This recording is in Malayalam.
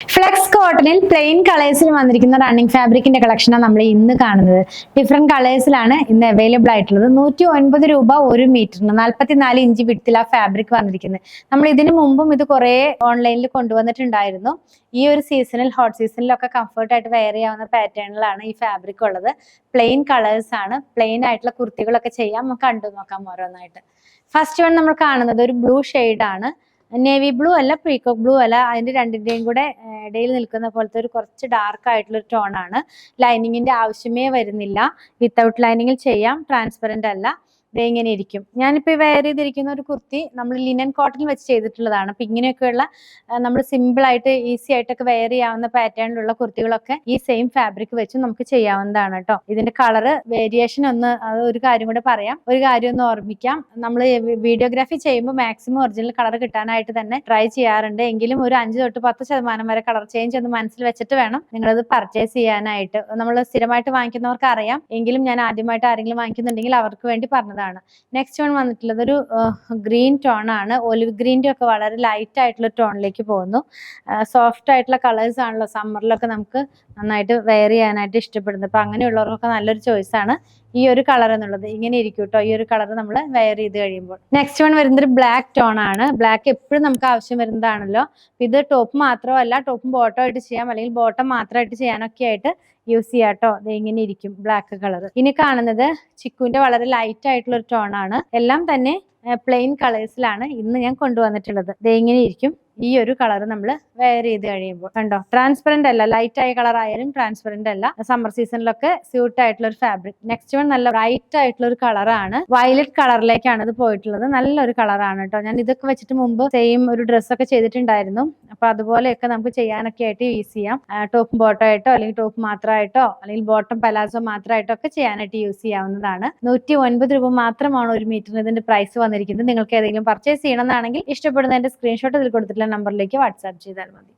ഫ്ലെക്സ് കോട്ടണിൽ പ്ലെയിൻ കളേഴ്സിൽ വന്നിരിക്കുന്ന റണ്ണിങ് ഫാബ്രിക്കിന്റെ കളക്ഷനാണ് നമ്മൾ ഇന്ന് കാണുന്നത്. ഡിഫറെന്റ് കളേഴ്സിലാണ് ഇന്ന് അവൈലബിൾ ആയിട്ടുള്ളത്. 109 രൂപ 1 മീറ്ററിന് 44 ഇഞ്ച് വിഡ്ത്തിൽ ആ ഫാബ്രിക് വന്നിരിക്കുന്നത്. നമ്മൾ ഇതിനു മുമ്പും ഇത് കുറെ ഓൺലൈനിൽ കൊണ്ടുവന്നിട്ടുണ്ടായിരുന്നു. ഈ ഒരു സീസണിൽ, ഹോട്ട് സീസണിലൊക്കെ കംഫർട്ട് ആയിട്ട് വെയർ ചെയ്യാവുന്ന പാറ്റേണിലാണ് ഈ ഫാബ്രിക് ഉള്ളത്. പ്ലെയിൻ കളേഴ്സ് ആണ്. പ്ലെയിൻ ആയിട്ടുള്ള കുർത്തികളൊക്കെ ചെയ്യാം. നമുക്ക് കണ്ടു നോക്കാം ഓരോന്നായിട്ട്. ഫസ്റ്റ് വൺ നമ്മൾ കാണുന്നത് ഒരു ബ്ലൂ ആണ്. നേവി ബ്ലൂ അല്ല, പീകോക്ക് ബ്ലൂ അല്ല, അതിന്റെ രണ്ടിന്റെയും കൂടെ ഇടയിൽ നിൽക്കുന്ന പോലത്തെ ഒരു കുറച്ച് ഡാർക്ക് ആയിട്ടുള്ള ഒരു ടോൺ ആണ്. ലൈനിങ്ങിന്റെ ആവശ്യമേ വരുന്നില്ല. വിത്തൗട്ട് ലൈനിങ്ങിൽ ചെയ്യാം. ട്രാൻസ്പെറന്റ് അല്ല. ഇങ്ങനെ ഇരിക്കും. ഞാനിപ്പോ വെയർ ചെയ്തിരിക്കുന്ന ഒരു കുർത്തി നമ്മൾ ലിനൻ കോട്ടൺ വെച്ച് ചെയ്തിട്ടുള്ളതാണ്. അപ്പൊ ഇങ്ങനെയൊക്കെയുള്ള നമ്മൾ സിമ്പിൾ ആയിട്ട് ഈസി ആയിട്ടൊക്കെ വെയർ ചെയ്യാവുന്ന പാറ്റേണിലുള്ള കുർത്തികളൊക്കെ ഈ സെയിം ഫാബ്രിക് വെച്ച് നമുക്ക് ചെയ്യാവുന്നതാണ് കേട്ടോ. ഇതിന്റെ കളറ് വേരിയേഷൻ ഒന്ന്, ഒരു കാര്യം കൂടെ പറയാം, ഒരു കാര്യം ഒന്ന് ഓർമ്മിക്കാം. നമ്മൾ വീഡിയോഗ്രാഫി ചെയ്യുമ്പോൾ മാക്സിമം ഒറിജിനൽ കളർ കിട്ടാനായിട്ട് തന്നെ ട്രൈ ചെയ്യാറുണ്ട്. എങ്കിലും ഒരു 5 തൊട്ട് 10% വരെ കളർ ചേഞ്ച് ഒന്ന് മനസ്സിൽ വെച്ചിട്ട് വേണം നിങ്ങളത് പർച്ചേസ് ചെയ്യാനായിട്ട്. നമ്മൾ സ്ഥിരമായിട്ട് വാങ്ങിക്കുന്നവർക്ക് അറിയാം. എങ്കിലും ഞാൻ ആദ്യമായിട്ട് ആരെങ്കിലും വാങ്ങിക്കുന്നുണ്ടെങ്കിൽ അവർക്ക് വേണ്ടി പറഞ്ഞതാണ്. നെക്സ്റ്റ് വൺ വന്നിട്ടുള്ളത് ഒരു ഗ്രീൻ ടോൺ ആണ്. ഒലിവ് ഗ്രീൻ്റെ ഒക്കെ വളരെ ലൈറ്റ് ആയിട്ടുള്ള ടോണിലേക്ക് പോകുന്നു. സോഫ്റ്റ് ആയിട്ടുള്ള കളേഴ്സ് ആണല്ലോ സമ്മറിലൊക്കെ നമുക്ക് നന്നായിട്ട് വെയർ ചെയ്യാനായിട്ട് ഇഷ്ടപ്പെടുന്നത്. അപ്പൊ അങ്ങനെയുള്ളവർക്കൊക്കെ നല്ലൊരു ചോയ്സ് ആണ് ഈ ഒരു കളർ എന്നുള്ളത്. ഇങ്ങനെ ഇരിക്കും കേട്ടോ ഈ ഒരു കളർ നമ്മൾ വെയർ ചെയ്ത് കഴിയുമ്പോൾ. നെക്സ്റ്റ് വൺ വരുന്നത് ഒരു ബ്ലാക്ക് ടോൺ ആണ്. ബ്ലാക്ക് എപ്പോഴും നമുക്ക് ആവശ്യം വരുന്നതാണല്ലോ. ഇത് ടോപ്പ് മാത്രമല്ല, ടോപ്പും ബോട്ടം ആയിട്ട് ചെയ്യാം, അല്ലെങ്കിൽ ബോട്ടം മാത്രമായിട്ട് ചെയ്യാനൊക്കെ ആയിട്ട് യൂസ് ചെയ്യാം കേട്ടോ. ഇത് ഇങ്ങനെ ഇരിക്കും ബ്ലാക്ക് കളർ. ഇനി കാണുന്നത് ചിക്കുവിന്റെ വളരെ ലൈറ്റ് ആയിട്ടുള്ള ഒരു ടോൺ ആണ്. എല്ലാം തന്നെ പ്ലെയിൻ കളേഴ്സിലാണ് ഇന്ന് ഞാൻ കൊണ്ടുവന്നിട്ടുള്ളത്. ഇത് ഇങ്ങനെ ഇരിക്കും ഈ ഒരു കളർ നമ്മൾ വെയർ ചെയ്ത് കഴിയുമ്പോൾ. കണ്ടോ, ട്രാൻസ്പെറന്റ് അല്ല, ലൈറ്റ് ആയ കളർ ആയാലും ട്രാൻസ്പെറന്റ് അല്ല. സമ്മർ സീസണിലൊക്കെ സ്യൂട്ട് ആയിട്ടുള്ള ഒരു ഫാബ്രിക്. നെക്സ്റ്റ് വൺ നല്ല ബ്രൈറ്റ് ആയിട്ടുള്ള ഒരു കളറാണ്. വയലറ്റ് കളറിലേക്കാണ് ഇത് പോയിട്ടുള്ളത്. നല്ലൊരു കളറാണ് കേട്ടോ. ഞാൻ ഇതൊക്കെ വെച്ചിട്ട് മുമ്പ് സെയിം ഒരു ഡ്രസ്സൊക്കെ ചെയ്തിട്ടുണ്ടായിരുന്നു. അപ്പൊ അതുപോലെയൊക്കെ നമുക്ക് ചെയ്യാനൊക്കെ ആയിട്ട് യൂസ് ചെയ്യാം. ടോപ്പ് ബോട്ടം ആയിട്ടോ, അല്ലെങ്കിൽ ടോപ്പ് മാത്രമായിട്ടോ, അല്ലെങ്കിൽ ബോട്ടം പലാസോ മാത്രമായിട്ടോ ഒക്കെ ചെയ്യാനായിട്ട് യൂസ് ചെയ്യാവുന്നതാണ്. 109 രൂപ മാത്രമാണ് 1 മീറ്ററിന് ഇതിന്റെ പ്രൈസ് വന്നിരിക്കുന്നത്. നിങ്ങൾക്ക് ഏതെങ്കിലും പർച്ചേസ് ചെയ്യണമെന്നാണെങ്കിൽ ഇഷ്ടപ്പെടുന്നതിന്റെ സ്ക്രീൻഷോട്ട് ഇതിൽ കൊടുത്തിട്ടുള്ള നമ്പറിലേക്ക് വാട്സാപ്പ് ചെയ്താൽ മതി.